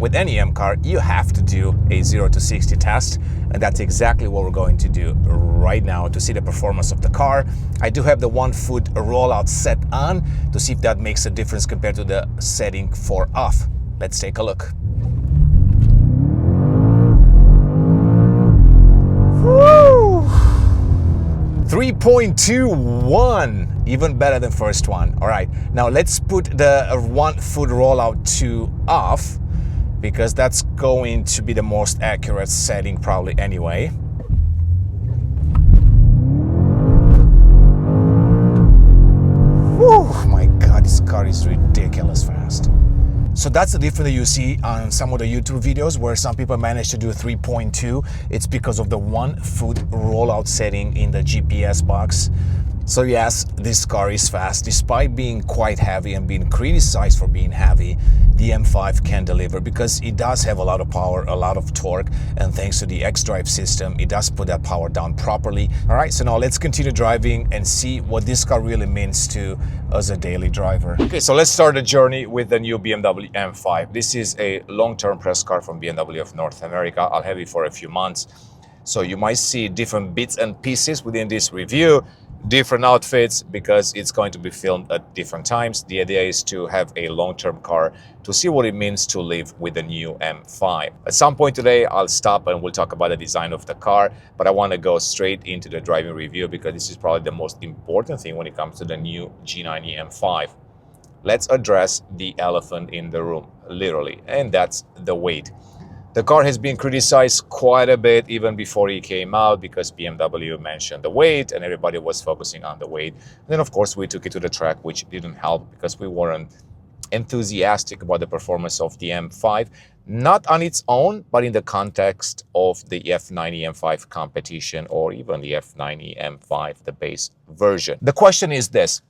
with any M car, you have to do a 0 to 60 test, and that's exactly what we're going to do right now to see the performance of the car. I do have the 1 foot rollout set on to see if that makes a difference compared to the setting for off. Let's take a look. Woo! 3.21, even better than first one. All right, now let's put the 1 foot rollout to off, because that's going to be the most accurate setting probably anyway. Whew, my God, this car is ridiculous fast. So that's the difference that you see on some of the YouTube videos where some people manage to do 3.2. It's because of the 1 foot rollout setting in the GPS box. So yes, this car is fast. Despite being quite heavy and being criticized for being heavy, the M5 can deliver because it does have a lot of power, a lot of torque, and thanks to the iDrive system, it does put that power down properly. All right, so now let's continue driving and see what this car really means to as a daily driver. Okay, so let's start the journey with the new BMW M5. This is a long-term press car from BMW of North America. I'll have it for a few months. So you might see different bits and pieces within this review, different outfits, because it's going to be filmed at different times. The idea is to have a long-term car to see what it means to live with the new M5. At some point today, I'll stop and we'll talk about the design of the car, but I want to go straight into the driving review because this is probably the most important thing when it comes to the new G90 M5. Let's address the elephant in the room, literally, and that's the weight. The car has been criticized quite a bit even before it came out because BMW mentioned the weight and everybody was focusing on the weight. And then of course we took it to the track, which didn't help because we weren't enthusiastic about the performance of the M5, not on its own, but in the context of the F90 M5 competition or even the F90 M5, the base version. The question is this: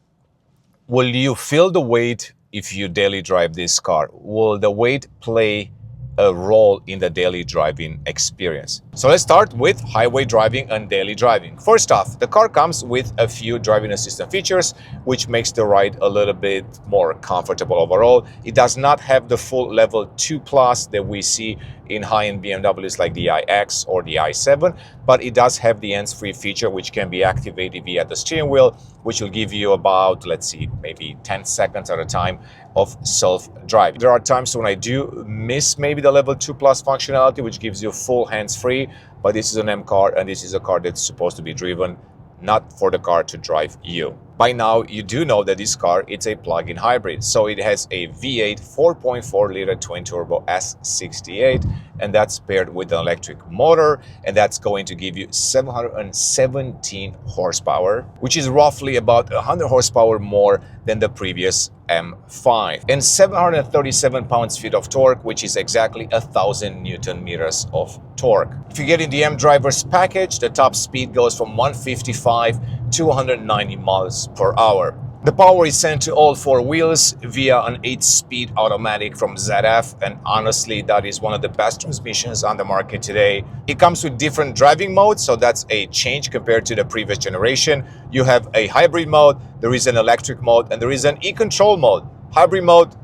will you feel the weight if you daily drive this car? Will the weight play a role in the daily driving experience? So let's start with highway driving and daily driving. First off, the car comes with a few driving assistant features, which makes the ride a little bit more comfortable overall. It does not have the full level 2+ that we see in high-end BMWs like the iX or the i7, but it does have the hands-free feature, which can be activated via the steering wheel, which will give you about, let's see, maybe 10 seconds at a time of self-drive. There are times when I do miss maybe the level 2+ functionality, which gives you full hands-free, but this is an M car and this is a car that's supposed to be driven, not for the car to drive you. By now, you do know that this car, it's a plug-in hybrid. So it has a V8 4.4-liter twin-turbo S68, and that's paired with an electric motor, and that's going to give you 717 horsepower, which is roughly about 100 horsepower more than the previous M5, and 737 pounds-feet of torque, which is exactly 1,000 Newton-meters of torque. If you get in the M-Drivers package, the top speed goes from 155 to 190 miles per hour. The power is sent to all 4 wheels via an 8-speed automatic from ZF, and honestly, that is one of the best transmissions on the market today. It comes with different driving modes, so that's a change compared to the previous generation. You have a hybrid mode, there is an electric mode, and there is an e-control mode. Hybrid mode,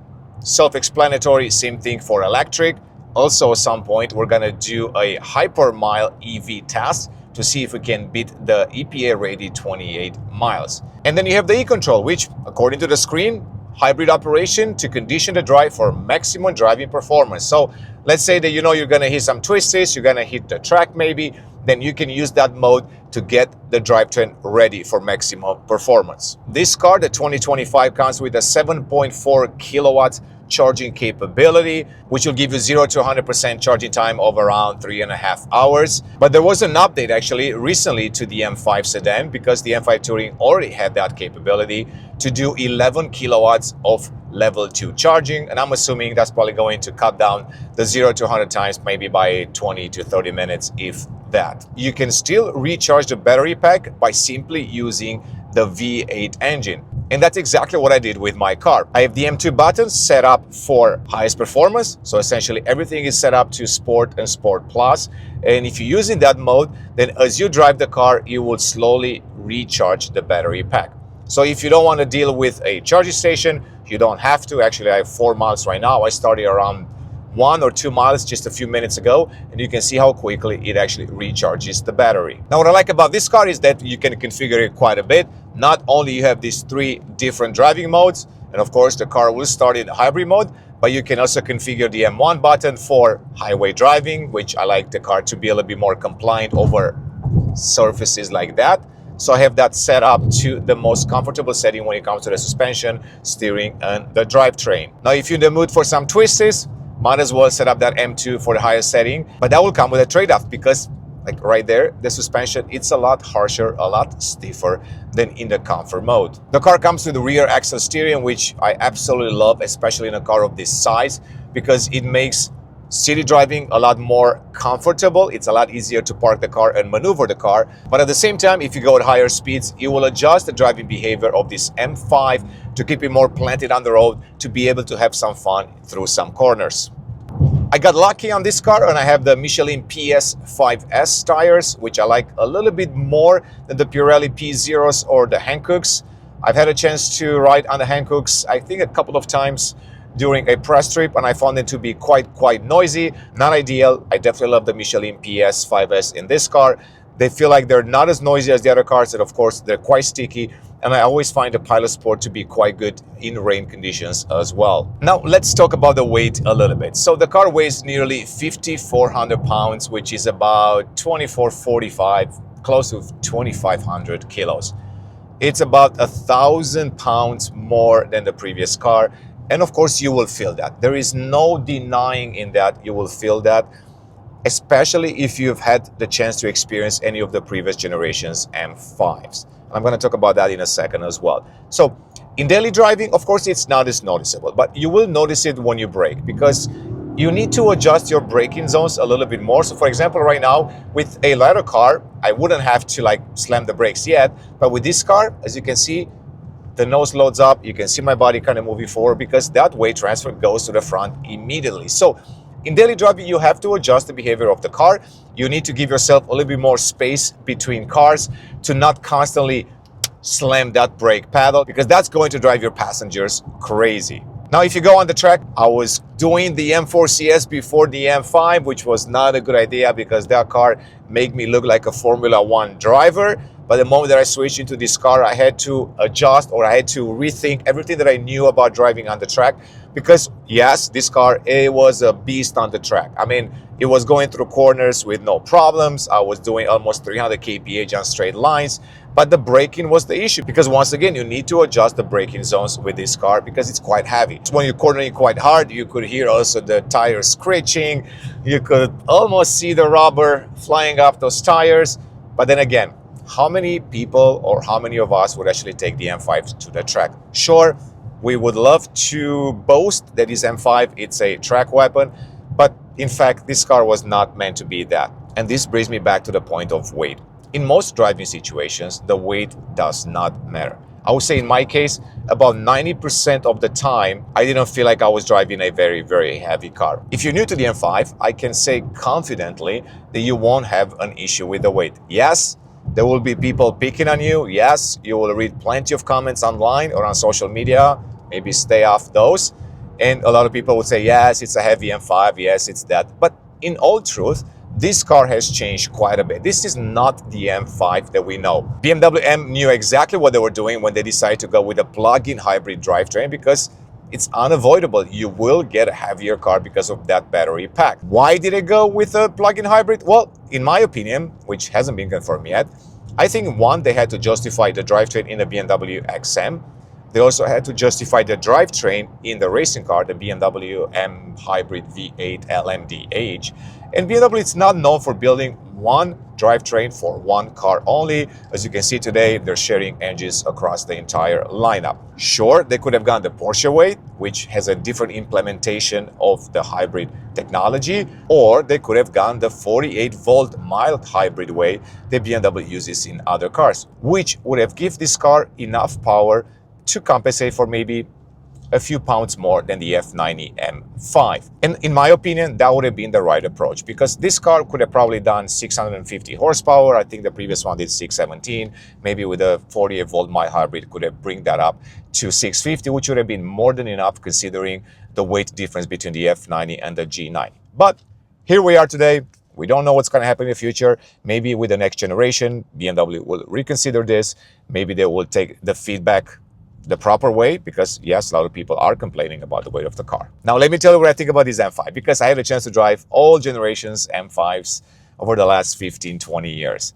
self-explanatory, same thing for electric. Also, at some point, we're gonna do a hyper-mile EV test to see if we can beat the EPA-rated 28 miles. And then you have the e-control, which, according to the screen, hybrid operation to condition the drive for maximum driving performance. So let's say that you know you're gonna hit some twists, you're gonna hit the track maybe, then you can use that mode to get the drivetrain ready for maximum performance. This car, the 2025, comes with a 7.4 kilowatts charging capability, which will give you 0 to 100% charging time of around 3.5 hours. But there was an update actually recently to the M5 sedan, because the M5 Touring already had that capability to do 11 kilowatts of level 2 charging, and I'm assuming that's probably going to cut down the 0 to 100 times maybe by 20 to 30 minutes, if that. You can still recharge the battery pack by simply using the V8 engine. And that's exactly what I did with my car. I have the M2 buttons set up for highest performance. So essentially everything is set up to Sport and Sport Plus. And if you're using that mode, then as you drive the car, you will slowly recharge the battery pack. So if you don't want to deal with a charging station, you don't have to. Actually, I have 4 miles right now. I started around 1 or 2 miles just a few minutes ago, and you can see how quickly it actually recharges the battery. Now, what I like about this car is that you can configure it quite a bit. Not only you have these 3 different driving modes, and of course the car will start in hybrid mode, but you can also configure the M1 button for highway driving, which I like the car to be a little bit more compliant over surfaces like that. So I have that set up to the most comfortable setting when it comes to the suspension, steering, and the drivetrain. Now, if you're in the mood for some twists, might as well set up that M2 for the highest setting, but that will come with a trade-off because like right there, the suspension, it's a lot harsher, a lot stiffer than in the comfort mode. The car comes with the rear axle steering, which I absolutely love, especially in a car of this size, because it makes city driving a lot more comfortable. It's a lot easier to park the car and maneuver the car. But at the same time, if you go at higher speeds, it will adjust the driving behavior of this M5 to keep it more planted on the road, to be able to have some fun through some corners. I got lucky on this car and I have the Michelin PS5S tires, which I like a little bit more than the Pirelli P0s or the Hankooks. I've had a chance to ride on the Hankooks, I think a couple of times during a press trip, and I found it to be quite noisy, not ideal. I definitely love the Michelin PS5S in this car. They feel like they're not as noisy as the other cars, and of course they're quite sticky, and I always find the Pilot Sport to be quite good in rain conditions as well. Now let's talk about the weight a little bit. So the car weighs nearly 5,400 pounds, which is about 2445, close to 2,500 kilos. It's about 1,000 pounds more than the previous car. And of course, you will feel that. There is no denying in that you will feel that, especially if you've had the chance to experience any of the previous generations M5s. I'm going to talk about that in a second as well. So in daily driving, of course, it's not as noticeable, but you will notice it when you brake, because you need to adjust your braking zones a little bit more. So for example, right now with a lighter car, I wouldn't have to like slam the brakes yet. But with this car, as you can see, the nose loads up, you can see my body kind of moving forward because that weight transfer goes to the front immediately. So in daily driving, you have to adjust the behavior of the car. You need to give yourself a little bit more space between cars to not constantly slam that brake pedal, because that's going to drive your passengers crazy. Now, if you go on the track, I was doing the M4 CS before the M5, which was not a good idea because that car made me look like a Formula One driver. But the moment that I switched into this car, I had to adjust, or I had to rethink everything that I knew about driving on the track. Because yes, this car, it was a beast on the track. I mean, it was going through corners with no problems. I was doing almost 300 kph on straight lines. But the braking was the issue, because once again, you need to adjust the braking zones with this car because it's quite heavy. So when you're cornering quite hard, you could hear also the tires screeching. You could almost see the rubber flying off those tires. But then again, how many people or how many of us would actually take the M5 to the track? Sure, we would love to boast that this M5, it's a track weapon, but in fact, this car was not meant to be that. And this brings me back to the point of weight. In most driving situations, the weight does not matter. I would say in my case, about 90% of the time, I didn't feel like I was driving a very heavy car. If you're new to the M5, I can say confidently that you won't have an issue with the weight. Yes, there will be people picking on you. Yes, you will read plenty of comments online or on social media. Maybe stay off those. And a lot of people would say, yes, it's a heavy M5. Yes, it's that. But in all truth, this car has changed quite a bit. This is not the M5 that we know. BMW M knew exactly what they were doing when they decided to go with a plug-in hybrid drivetrain, because it's unavoidable. You will get a heavier car because of that battery pack. Why did they go with a plug-in hybrid? Well, in my opinion, which hasn't been confirmed yet, I think one, they had to justify the drivetrain in the BMW XM. They also had to justify the drivetrain in the racing car, the BMW M Hybrid V8 LMDH. And BMW is not known for building one drivetrain for one car only. As you can see today, they're sharing engines across the entire lineup. Sure, they could have gone the Porsche way, which has a different implementation of the hybrid technology, or they could have gone the 48-volt mild hybrid way that BMW uses in other cars, which would have given this car enough power to compensate for maybe a few pounds more than the F90 M5. And in my opinion, that would have been the right approach, because this car could have probably done 650 horsepower. I think the previous one did 617. Maybe with a 48-volt mild hybrid could have bring that up to 650, which would have been more than enough considering the weight difference between the F90 and the G90. But here we are today. We don't know what's going to happen in the future. Maybe with the next generation, BMW will reconsider this. Maybe they will take the feedback the proper way, because yes, a lot of people are complaining about the weight of the car. Now, let me tell you what I think about this M5, because I had a chance to drive all generations M5s over the last 15, 20 years.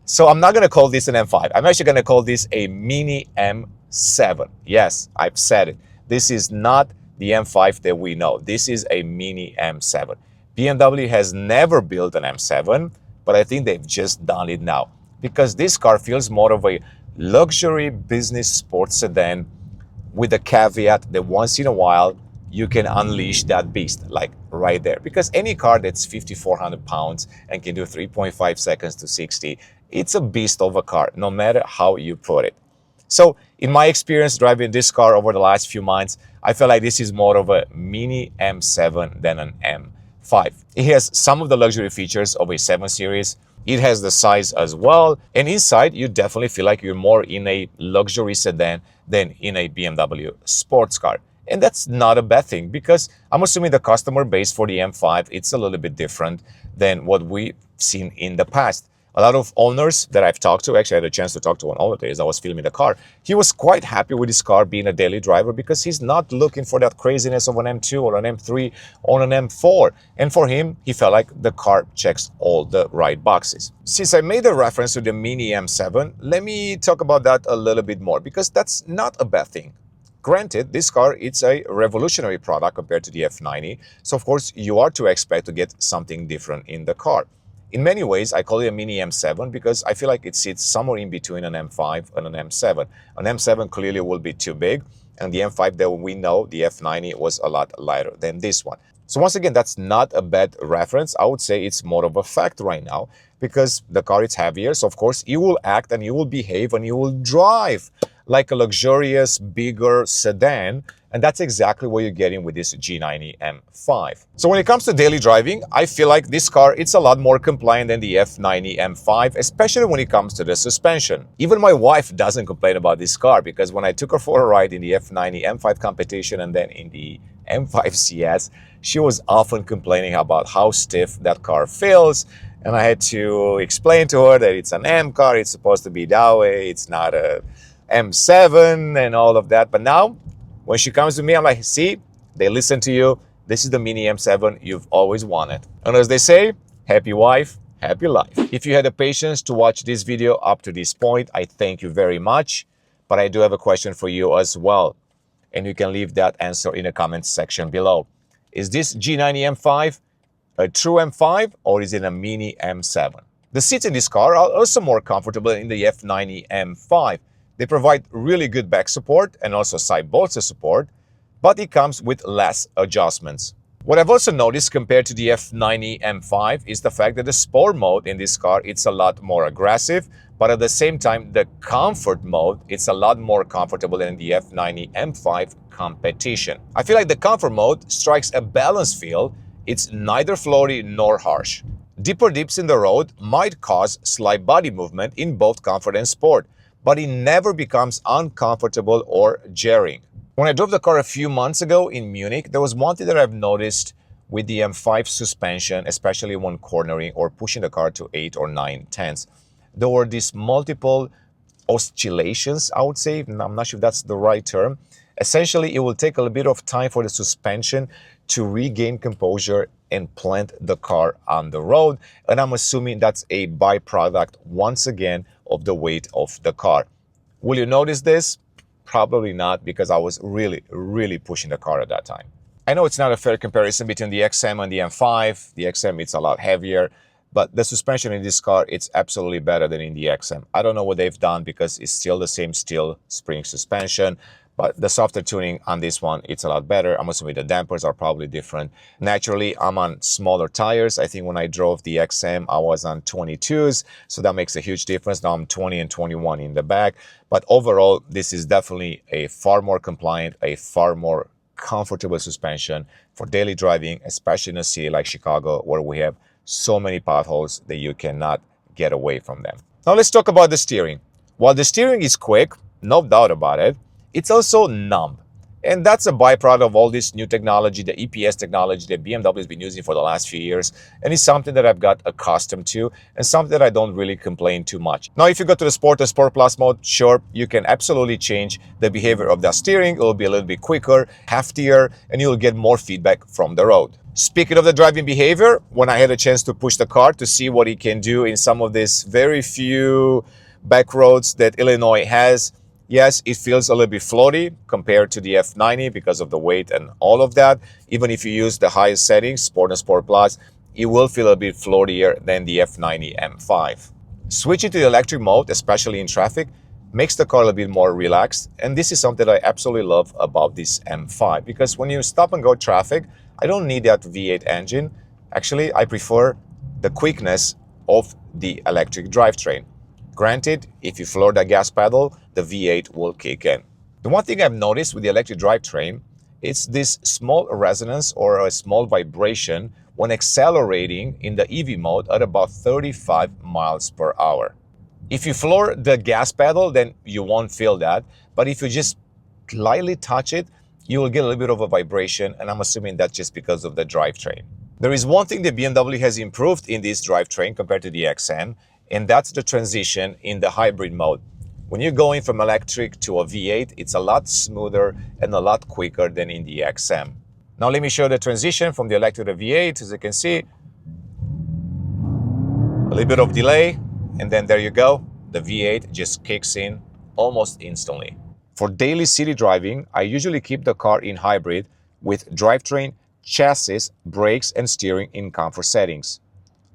So I'm not going to call this an M5. I'm actually going to call this a mini M7. Yes, I've said it. This is not the M5 that we know. This is a mini M7. BMW has never built an M7, but I think they've just done it now, because this car feels more of a luxury business sports sedan, with the caveat that once in a while you can unleash that beast, like right there. Because any car that's 5,400 pounds and can do 3.5 seconds to 60, it's a beast of a car, no matter how you put it. So in my experience driving this car over the last few months, I feel like this is more of a mini M7 than an M5. It has some of the luxury features of a 7 Series. It has the size as well. And inside, you definitely feel like you're more in a luxury sedan than in a BMW sports car. And that's not a bad thing, because I'm assuming the customer base for the M5, it's a little bit different than what we've seen in the past. A lot of owners that I've talked to, actually I had a chance to talk to one owner today as I was filming the car. He was quite happy with his car being a daily driver, because he's not looking for that craziness of an M2 or an M3 or an M4. And for him, he felt like the car checks all the right boxes. Since I made a reference to the mini M7, let me talk about that a little bit more, because that's not a bad thing. Granted, this car, it's a revolutionary product compared to the F90. So of course, you are to expect to get something different in the car. In many ways, I call it a mini M7 because I feel like it sits somewhere in between an M5 and an M7. An M7 clearly will be too big, and the M5 that we know, the F90, was a lot lighter than this one. So once again, that's not a bad reference. I would say it's more of a fact right now, because the car is heavier, so of course you will act and you will behave and you will drive like a luxurious, bigger sedan. And that's exactly what you're getting with this G90 M5. So when it comes to daily driving, I feel like this car, it's a lot more compliant than the F90 M5, especially when it comes to the suspension. Even my wife doesn't complain about this car, because when I took her for a ride in the F90 M5 competition and then in the M5 CS, she was often complaining about how stiff that car feels. And I had to explain to her that it's an M car, it's supposed to be that way, it's not a M7 and all of that. But now, when she comes to me, I'm like, see, they listen to you. This is the mini M7 you've always wanted. And as they say, happy wife, happy life. If you had the patience to watch this video up to this point, I thank you very much. But I do have a question for you as well. And you can leave that answer in the comments section below. Is this G90 M5 a true M5 or is it a mini M7? The seats in this car are also more comfortable in the F90 M5. They provide really good back support and also side bolster support, but it comes with less adjustments. What I've also noticed compared to the F90 M5 is the fact that the sport mode in this car, it's a lot more aggressive, but at the same time, the comfort mode, it's a lot more comfortable than the F90 M5 competition. I feel like the comfort mode strikes a balanced feel. It's neither floaty nor harsh. Deeper dips in the road might cause slight body movement in both comfort and sport, but it never becomes uncomfortable or jarring. When I drove the car a few months ago in Munich, there was one thing that I've noticed with the M5 suspension, especially when cornering or pushing the car to 8 or 9 tenths. There were these multiple oscillations, I would say. I'm not sure if that's the right term. Essentially, it will take a little bit of time for the suspension to regain composure and plant the car on the road. And I'm assuming that's a byproduct, once again, of the weight of the car. Will you notice this? Probably not, because I was really pushing the car at that time. I know it's not a fair comparison between the XM and the M5. The XM, it's a lot heavier, but the suspension in this car, it's absolutely better than in the XM. I don't know what they've done, because it's still the same steel spring suspension, but the software tuning on this one, it's a lot better. I'm assuming the dampers are probably different. Naturally, I'm on smaller tires. I think when I drove the XM, I was on 22s, so that makes a huge difference. Now I'm 20 and 21 in the back, but overall, this is definitely a far more compliant, a far more comfortable suspension for daily driving, especially in a city like Chicago, where we have so many potholes that you cannot get away from them. Now let's talk about the steering. While the steering is quick, no doubt about it, it's also numb. And that's a byproduct of all this new technology, the EPS technology that BMW has been using for the last few years. And it's something that I've got accustomed to and something that I don't really complain too much. Now, if you go to the Sport or Sport Plus mode, sure, you can absolutely change the behavior of the steering. It will be a little bit quicker, heftier, and you'll get more feedback from the road. Speaking of the driving behavior, when I had a chance to push the car to see what it can do in some of these very few back roads that Illinois has, yes, it feels a little bit floaty compared to the F90 because of the weight and all of that. Even if you use the highest settings, Sport and Sport Plus, it will feel a bit floatier than the F90 M5. Switching to the electric mode, especially in traffic, makes the car a little bit more relaxed. And this is something that I absolutely love about this M5, because when you stop and go traffic, I don't need that V8 engine. Actually, I prefer the quickness of the electric drivetrain. Granted, if you floor the gas pedal, the V8 will kick in. The one thing I've noticed with the electric drivetrain, it's this small resonance or a small vibration when accelerating in the EV mode at about 35 miles per hour. If you floor the gas pedal, then you won't feel that. But if you just lightly touch it, you will get a little bit of a vibration, and I'm assuming that's just because of the drivetrain. There is one thing that BMW has improved in this drivetrain compared to the XM, and that's the transition in the hybrid mode. When you're going from electric to a V8, it's a lot smoother and a lot quicker than in the XM. Now let me show the transition from the electric to the V8. As you can see, a little bit of delay, and then there you go. The V8 just kicks in almost instantly. For daily city driving, I usually keep the car in hybrid with drivetrain, chassis, brakes, and steering in comfort settings.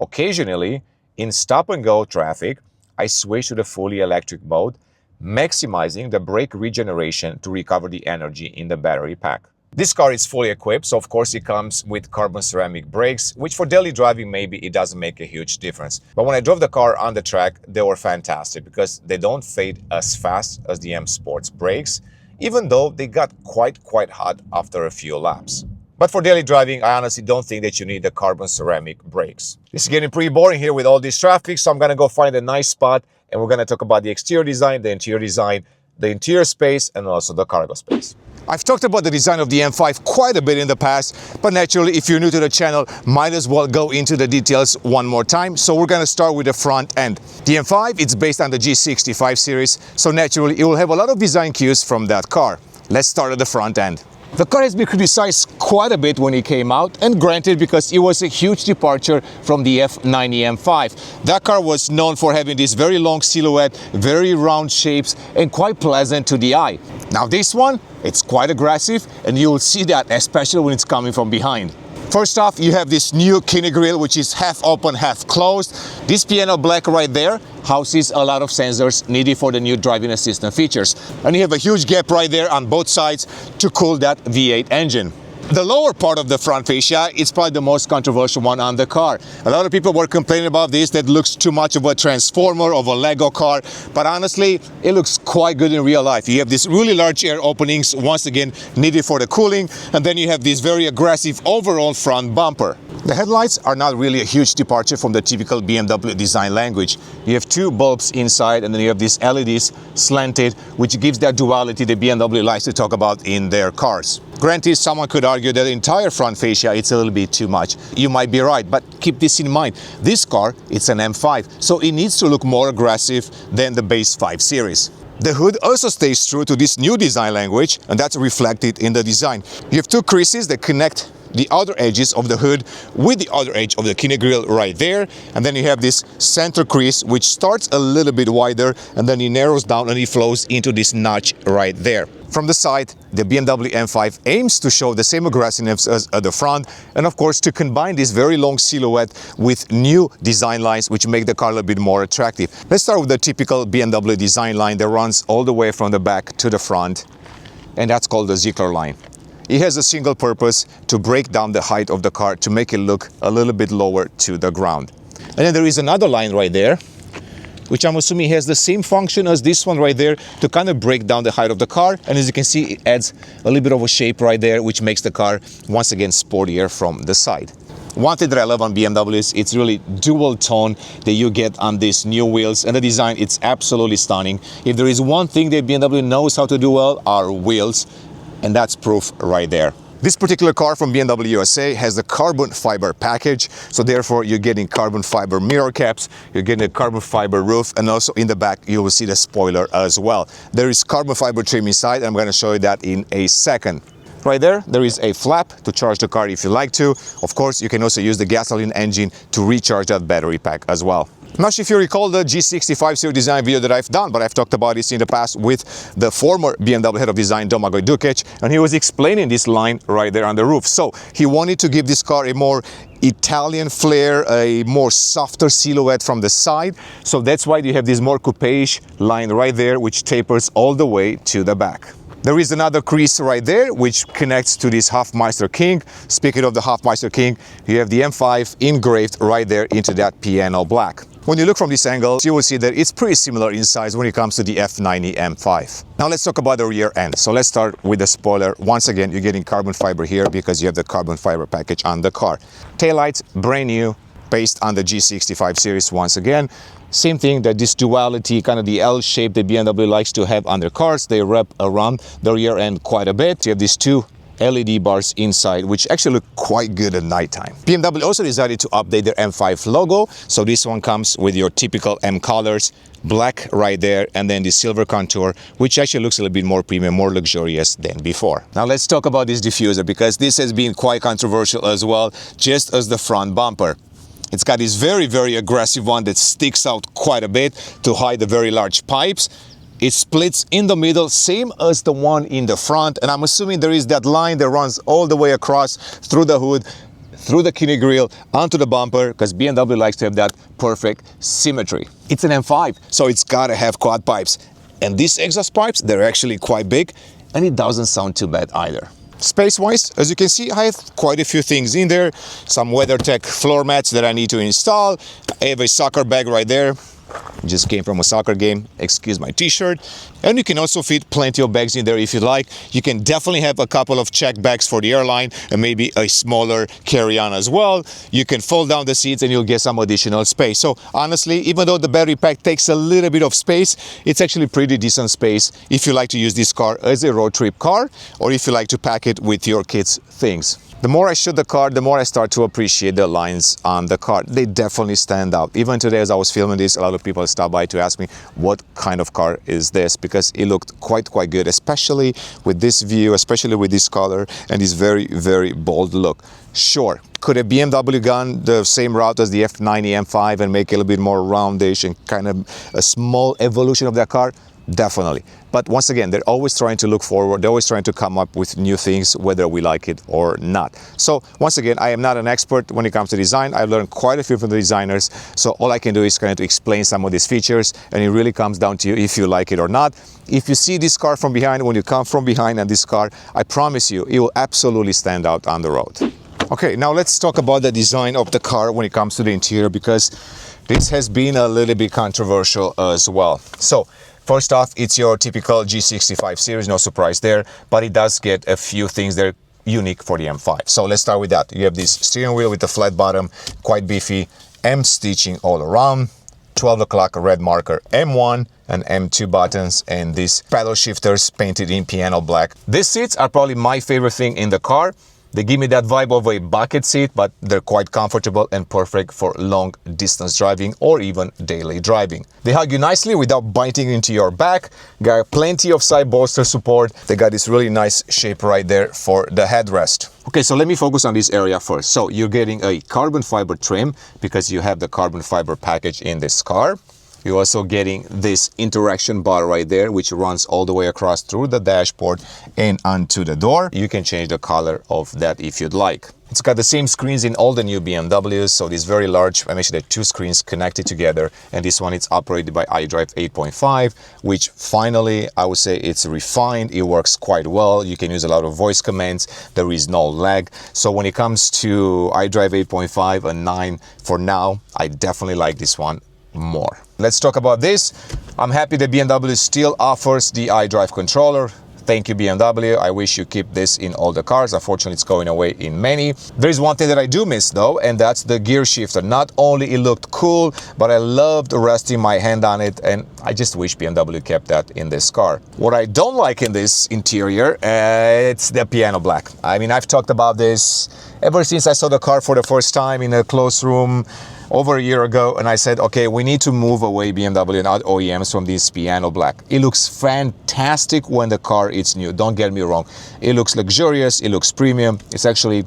Occasionally, in stop-and-go traffic, I switch to the fully electric mode, maximizing the brake regeneration to recover the energy in the battery pack. This car is fully equipped, so of course it comes with carbon ceramic brakes, which for daily driving maybe it doesn't make a huge difference. But when I drove the car on the track, they were fantastic because they don't fade as fast as the M Sport's brakes, even though they got quite hot after a few laps. But for daily driving, I honestly don't think that you need the carbon ceramic brakes. This is getting pretty boring here with all this traffic, so I'm gonna go find a nice spot and we're gonna talk about the exterior design, the interior space, and also the cargo space. I've talked about the design of the M5 quite a bit in the past, but naturally, if you're new to the channel, might as well go into the details one more time. So we're gonna start with the front end. The M5, it's based on the G65 series, so naturally, it will have a lot of design cues from that car. Let's start at the front end. The car has been criticized quite a bit when it came out, and granted, because it was a huge departure from the F90 M5. That car was known for having this very long silhouette, very round shapes, and quite pleasant to the eye. Now this one, it's quite aggressive, and you'll see that especially when it's coming from behind. First off, you have this new kidney grille, which is half open, half closed. This piano black right there houses a lot of sensors needed for the new driving assistant features. And you have a huge gap right there on both sides to cool that V8 engine. The lower part of the front fascia is probably the most controversial one on the car. A lot of people were complaining about this, that looks too much of a transformer, of a Lego car, but honestly, it looks quite good in real life. You have these really large air openings, once again, needed for the cooling, and then you have this very aggressive overall front bumper. The headlights are not really a huge departure from the typical BMW design language. You have two bulbs inside, and then you have these LEDs slanted, which gives that duality that BMW likes to talk about in their cars. Granted, someone could argue that the entire front fascia it's a little bit too much. You might be right, but keep this in mind. This car, it's an M5, so it needs to look more aggressive than the base 5 series. The hood also stays true to this new design language, and that's reflected in the design. You have two creases that connect the other edges of the hood with the other edge of the kidney grille right there, and then you have this center crease which starts a little bit wider and then it narrows down and it flows into this notch right there. From the side, the BMW M5 aims to show the same aggressiveness as at the front, and of course to combine this very long silhouette with new design lines which make the car a little bit more attractive. Let's start with the typical BMW design line that runs all the way from the back to the front. and that's called the Ziegler line. It has a single purpose to break down the height of the car to make it look a little bit lower to the ground. And then there is another line right there, which I'm assuming has the same function as this one right there to kind of break down the height of the car. And as you can see, it adds a little bit of a shape right there, which makes the car once again sportier from the side. One thing that I love on BMW is it's really dual tone that you get on these new wheels, and the design, it's absolutely stunning. If there is one thing that BMW knows how to do well, are wheels, and that's proof right there. This particular car from BMW USA has the carbon fiber package, so therefore you're getting carbon fiber mirror caps, you're getting a carbon fiber roof, and also in the back you will see the spoiler as well. There is carbon fiber trim inside, and I'm going to show you that in a second. Right there is a flap to charge the car if you like to. Of course, you can also use the gasoline engine to recharge that battery pack as well. I'm not sure if you recall the G65 series design video that I've done, but I've talked about this in the past with the former BMW head of design, Domagoj Dukic, and he was explaining this line right there on the roof. So he wanted to give this car a more Italian flair, a more softer silhouette from the side. So that's why you have this more coupe-ish line right there, which tapers all the way to the back. There is another crease right there, which connects to this Hofmeister King. Speaking of the Hofmeister King, you have the M5 engraved right there into that piano black. When you look from this angle, you will see that it's pretty similar in size when it comes to the F90 M5. Now let's talk about the rear end. So let's start with the spoiler. Once again, you're getting carbon fiber here because you have the carbon fiber package on the car. Taillights, brand new, based on the G65 series once again. Same thing, that this duality, kind of the L shape that BMW likes to have on their cars, they wrap around the rear end quite a bit. You have these two LED bars inside, which actually look quite good at nighttime. BMW also decided to update their M5 logo. So this one comes with your typical M colors, black right there, and then the silver contour, which actually looks a little bit more premium, more luxurious than before. Now let's talk about this diffuser, because this has been quite controversial as well, just as the front bumper. It's got this very aggressive one that sticks out quite a bit to hide the very large pipes. It splits in the middle, same as the one in the front, and I'm assuming there is that line that runs all the way across through the hood, through the kidney grille, onto the bumper, because BMW likes to have that perfect symmetry. It's an M5, so it's gotta have quad pipes. And these exhaust pipes, they're actually quite big, and it doesn't sound too bad either. Space-wise, as you can see, I have quite a few things in there. Some WeatherTech floor mats that I need to install. I have a soccer bag right there. Just came from a soccer game, excuse my t-shirt. And you can also fit plenty of bags in there if you like. You can definitely have a couple of check bags for the airline and maybe a smaller carry-on as well. You can fold down the seats and you'll get some additional space. So honestly, even though the battery pack takes a little bit of space, it's actually pretty decent space if you like to use this car as a road trip car, or if you like to pack it with your kids' things. The more I shoot the car, the more I start to appreciate the lines on the car. They definitely stand out. Even today as I was filming this, a lot of people stopped by to ask me what kind of car is this, because it looked quite good, especially with this view, especially with this color and this very bold look. Sure, could a BMW gone the same route as the F90 M5 and make it a little bit more roundish and kind of a small evolution of that car? Definitely. But once again, they're always trying to look forward. They're always trying to come up with new things, whether we like it or not. So once again, I am not an expert when it comes to design. I've learned quite a few from the designers. So all I can do is kind of to explain some of these features, and it really comes down to you if you like it or not. If you see this car from behind, when you come from behind on this car, I promise you, it will absolutely stand out on the road. Okay, now let's talk about the design of the car when it comes to the interior, because this has been a little bit controversial as well. So first off, it's your typical G65 series, no surprise there, but it does get a few things that are unique for the M5. So let's start with that. You have this steering wheel with the flat bottom, quite beefy, M stitching all around, 12 o'clock red marker M1 and M2 buttons, and these paddle shifters painted in piano black. These seats are probably my favorite thing in the car. They give me that vibe of a bucket seat, but they're quite comfortable and perfect for long distance driving or even daily driving. They hug you nicely without biting into your back. Got plenty of side bolster support. They got this really nice shape right there for the headrest. Okay, so let me focus on this area first. So you're getting a carbon fiber trim because you have the carbon fiber package in this car. You're also getting this interaction bar right there, which runs all the way across through the dashboard and onto the door. You can change the color of that if you'd like. It's got the same screens in all the new BMWs, so this very large, I mentioned that 2 screens connected together, and this one is operated by iDrive 8.5, which finally, I would say it's refined. It works quite well. You can use a lot of voice commands. There is no lag. So when it comes to iDrive 8.5 and 9, for now, I definitely like this one more. Let's talk about this. I'm happy that BMW still offers the iDrive controller. Thank you, BMW. I wish you keep this in all the cars. Unfortunately, it's going away in many. There is one thing that I do miss though, and that's the gear shifter. Not only it looked cool, but I loved resting my hand on it, and I just wish BMW kept that in this car. What I don't like in this interior, it's the piano black. I mean, I've talked about this ever since I saw the car for the first time in a closed room over a year ago, and I said, okay, we need to move away, BMW and other OEMs, from this piano black. It looks fantastic when the car is new, don't get me wrong. It looks luxurious, it looks premium, it's actually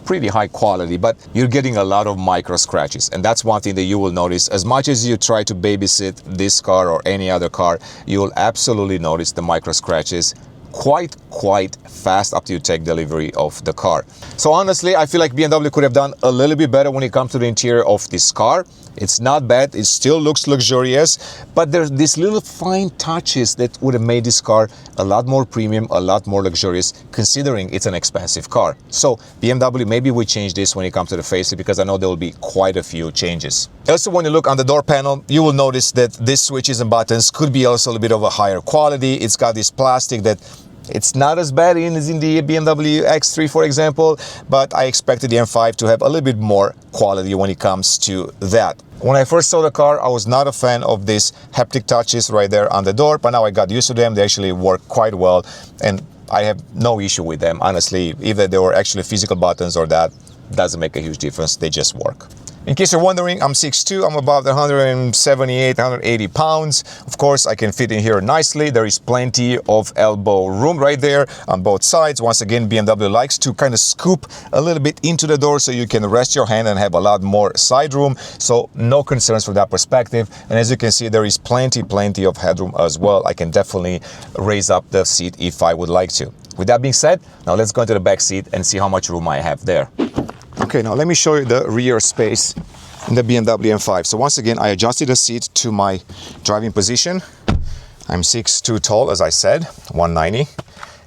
pretty high quality, but you're getting a lot of micro scratches, and that's one thing that you will notice. As much as you try to babysit this car or any other car, you will absolutely notice the micro scratches quite fast after you take delivery of the car. So honestly, I feel like BMW could have done a little bit better when it comes to the interior of this car. It's not bad, it still looks luxurious, but there's these little fine touches that would have made this car a lot more premium, a lot more luxurious, considering it's an expensive car. So BMW, maybe we change this when it comes to the facelift, because I know there will be quite a few changes. Also, when you look on the door panel, you will notice that these switches and buttons could be also a little bit of a higher quality. It's got this plastic that it's not as bad as in the BMW X3, for example, but I expected the M5 to have a little bit more quality when it comes to that. When I first saw the car, I was not a fan of these haptic touches right there on the door, but now I got used to them. They actually work quite well, and I have no issue with them, honestly. Either they were actually physical buttons or that, doesn't make a huge difference. They just work. In case you're wondering, I'm 6'2", I'm about 178, 180 pounds. Of course, I can fit in here nicely. There is plenty of elbow room right there on both sides. Once again, BMW likes to kind of scoop a little bit into the door so you can rest your hand and have a lot more side room. So no concerns from that perspective. And as you can see, there is plenty of headroom as well. I can definitely raise up the seat if I would like to. With that being said, now let's go into the back seat and see how much room I have there. Okay, now let me show you the rear space in the BMW M5. So once again, I adjusted the seat to my driving position. I'm 6'2" tall, as I said, 190.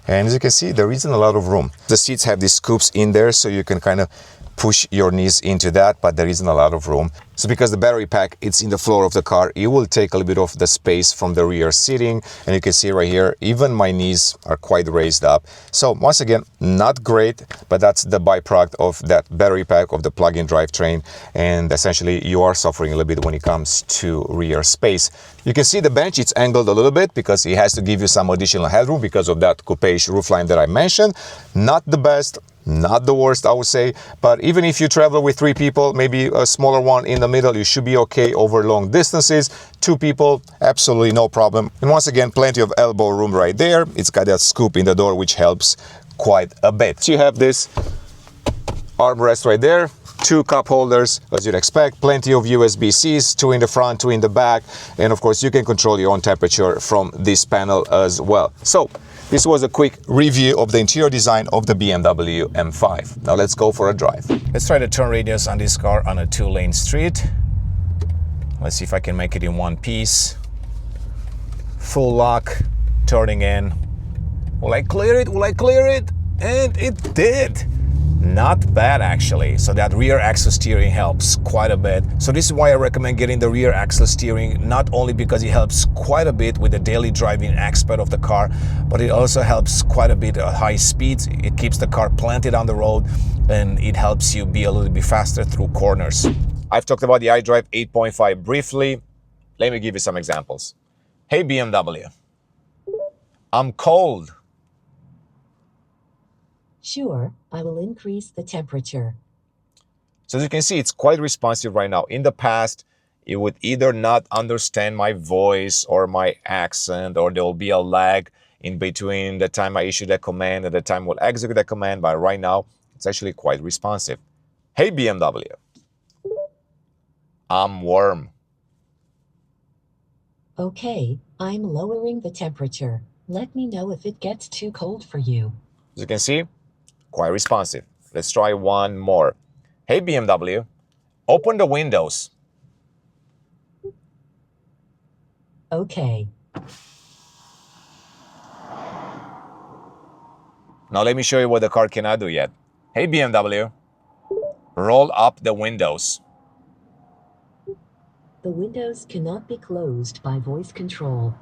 And as you can see, there isn't a lot of room. The seats have these scoops in there, so you can kind of push your knees into that, but there isn't a lot of room. So because the battery pack, it's in the floor of the car, it will take a little bit of the space from the rear seating. And you can see right here, even my knees are quite raised up. So once again, not great, but that's the byproduct of that battery pack of the plug-in drivetrain. And essentially, you are suffering a little bit when it comes to rear space. You can see the bench, it's angled a little bit because it has to give you some additional headroom because of that coupe-ish roofline that I mentioned. Not the best, not the worst, I would say, but even if you travel with 3 people, maybe a smaller one in the middle, you should be okay over long distances. 2 people, absolutely no problem. And once again, plenty of elbow room right there. It's got that scoop in the door, which helps quite a bit. So you have this armrest right there, 2 cup holders, as you'd expect, plenty of USB-Cs, 2 in the front, 2 in the back, and of course you can control your own temperature from this panel as well. So this was a quick review of the interior design of the BMW M5. Now let's go for a drive. Let's try the turn radius on this car on a 2-lane street. Let's see if I can make it in one piece. Full lock, turning in. Will I clear it? Will I clear it? And it did. Not bad, actually. So that rear axle steering helps quite a bit. So this is why I recommend getting the rear axle steering, not only because it helps quite a bit with the daily driving aspect of the car, but it also helps quite a bit at high speeds. It keeps the car planted on the road, and it helps you be a little bit faster through corners. I've talked about the iDrive 8.5 briefly. Let me give you some examples. Hey BMW, I'm cold. Sure, I will increase the temperature. So as you can see, it's quite responsive right now. In the past, it would either not understand my voice or my accent, or there will be a lag in between the time I issue that command and the time we'll execute that command. But right now, it's actually quite responsive. Hey BMW, I'm warm. Okay, I'm lowering the temperature. Let me know if it gets too cold for you. As you can see, quite responsive. Let's try one more. Hey BMW, open the windows. Okay. Now let me show you what the car cannot do yet. Hey BMW, roll up the windows. The windows cannot be closed by voice control.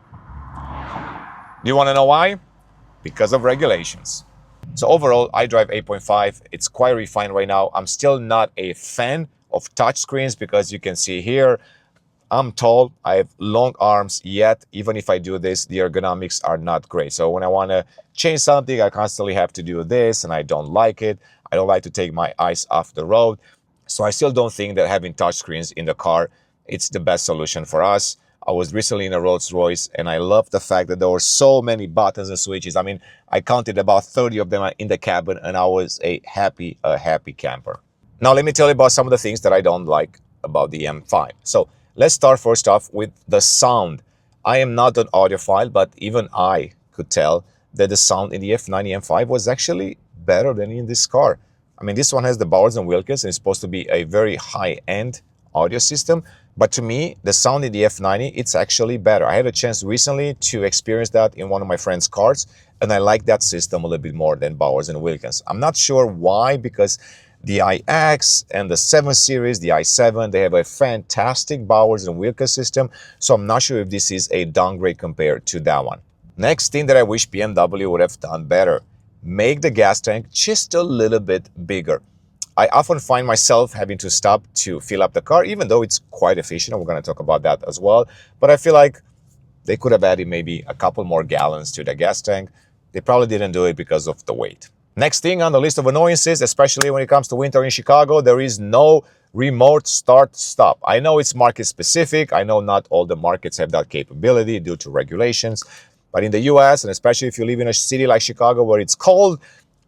Do you want to know why? Because of regulations. So overall, iDrive 8.5, it's quite refined right now. I'm still not a fan of touchscreens because you can see here, I'm tall, I have long arms, yet even if I do this, the ergonomics are not great. So when I want to change something, I constantly have to do this and I don't like it. I don't like to take my eyes off the road. So I still don't think that having touchscreens in the car, it's the best solution for us. I was recently in a Rolls-Royce and I love the fact that there were so many buttons and switches. I mean, I counted about 30 of them in the cabin and I was a happy camper. Now let me tell you about some of the things that I don't like about the M5. So let's start first off with the sound. I am not an audiophile, but even I could tell that the sound in the F90 M5 was actually better than in this car. I mean, this one has the Bowers and Wilkins and it's supposed to be a very high-end audio system. But to me, the sound in the F90, it's actually better. I had a chance recently to experience that in one of my friend's cars, and I like that system a little bit more than Bowers and Wilkins. I'm not sure why, because the iX and the 7 Series, the i7, they have a fantastic Bowers and Wilkins system, so I'm not sure if this is a downgrade compared to that one. Next thing that I wish BMW would have done better, make the gas tank just a little bit bigger. I often find myself having to stop to fill up the car, even though it's quite efficient. We're going to talk about that as well. But I feel like they could have added maybe a couple more gallons to the gas tank. They probably didn't do it because of the weight. Next thing on the list of annoyances, especially when it comes to winter in Chicago, there is no remote start-stop. I know it's market specific. I know not all the markets have that capability due to regulations. But in the US, and especially if you live in a city like Chicago where it's cold,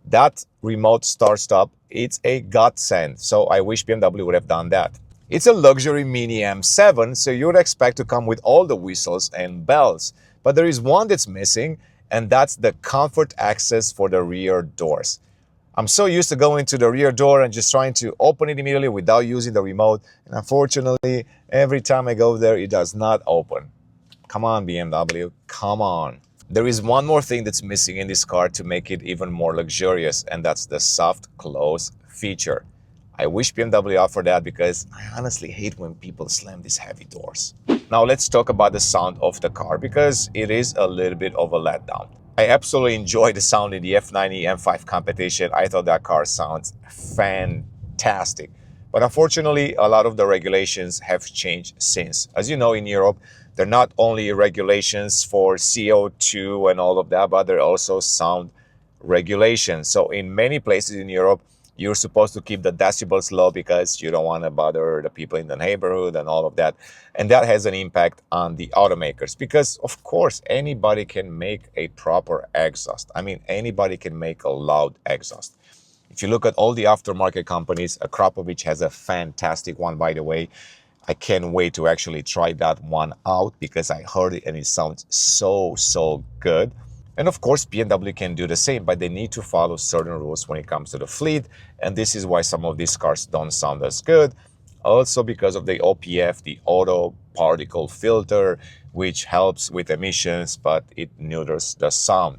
that remote start-stop, it's a godsend. So I wish BMW would have done that. It's a luxury Mini M7, so you would expect to come with all the whistles and bells. But there is one that's missing, and that's the comfort access for the rear doors. I'm so used to going to the rear door and just trying to open it immediately without using the remote. And unfortunately, every time I go there, it does not open. Come on, BMW, come on. There is one more thing that's missing in this car to make it even more luxurious, and that's the soft close feature. I wish BMW offered that because I honestly hate when people slam these heavy doors. Now let's talk about the sound of the car because it is a little bit of a letdown. I absolutely enjoyed the sound in the F90 M5 competition. I thought that car sounds fantastic. But unfortunately, a lot of the regulations have changed since. As you know, in Europe, they're not only regulations for CO2 and all of that, but they're also sound regulations. So in many places in Europe, you're supposed to keep the decibels low because you don't want to bother the people in the neighborhood and all of that. And that has an impact on the automakers because, of course, anybody can make a proper exhaust. I mean, anybody can make a loud exhaust. If you look at all the aftermarket companies, Akrapovic has a fantastic one, by the way. I can't wait to actually try that one out because I heard it and it sounds so good. And of course, BMW can do the same, but they need to follow certain rules when it comes to the fleet. And this is why some of these cars don't sound as good. Also because of the OPF, the auto particle filter, which helps with emissions, but it neuters the sound.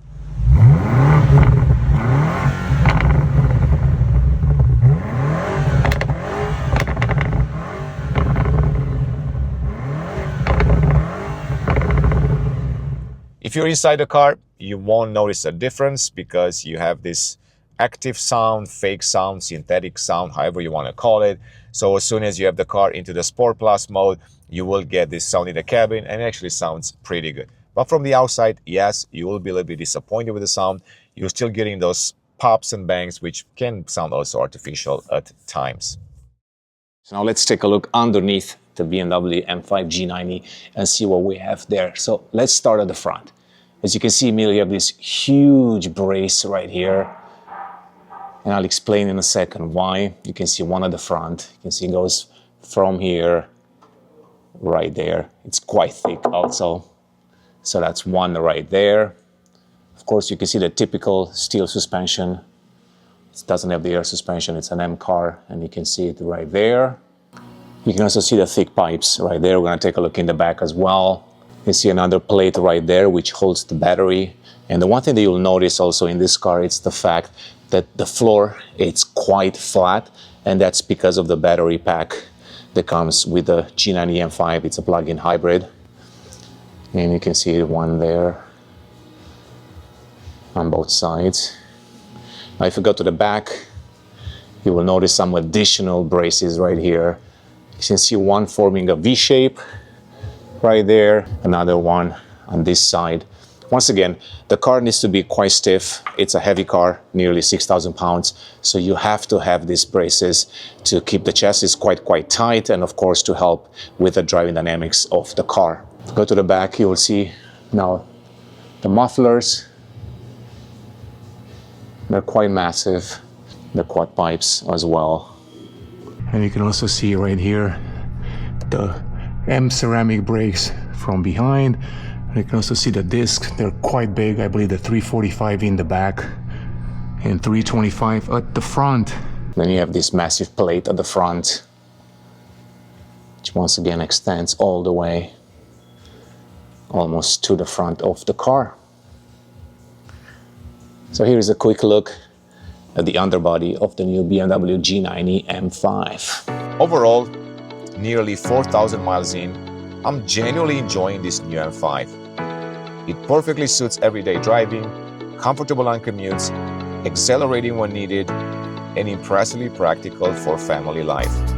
If you're inside the car, you won't notice a difference because you have this active sound, fake sound, synthetic sound, however you want to call it. So as soon as you have the car into the Sport Plus mode, you will get this sound in the cabin and it actually sounds pretty good. But from the outside, yes, you will be a little bit disappointed with the sound. You're still getting those pops and bangs, which can sound also artificial at times. So now let's take a look underneath the BMW M5 G90 and see what we have there. So let's start at the front. As you can see, immediately you have this huge brace right here. And I'll explain in a second why. You can see one at the front. You can see it goes from here right there. It's quite thick also. So that's one right there. Of course, you can see the typical steel suspension. It doesn't have the air suspension, it's an M car, and you can see it right there. You can also see the thick pipes right there. We're gonna take a look in the back as well. You see another plate right there which holds the battery. And the one thing that you'll notice also in this car, it's the fact that the floor, it's quite flat, and that's because of the battery pack that comes with the G90 M5. It's a plug-in hybrid. And you can see one there on both sides. Now if you go to the back, you will notice some additional braces right here. You can see one forming a V shape right there, another one on this side. Once again, the car needs to be quite stiff. It's a heavy car, nearly 6,000 pounds. So you have to have these braces to keep the chassis quite tight, and of course to help with the driving dynamics of the car. Go to the back, you will see now the mufflers. They're quite massive. The quad pipes as well. And you can also see right here the M ceramic brakes from behind. And you can also see the discs. They're quite big. I believe the 345 in the back and 325 at the front. Then you have this massive plate at the front, which once again extends all the way almost to the front of the car. So here is a quick look at the underbody of the new BMW G90 M5. Overall, nearly 4,000 miles in, I'm genuinely enjoying this new M5. It perfectly suits everyday driving, comfortable on commutes, accelerating when needed, and impressively practical for family life.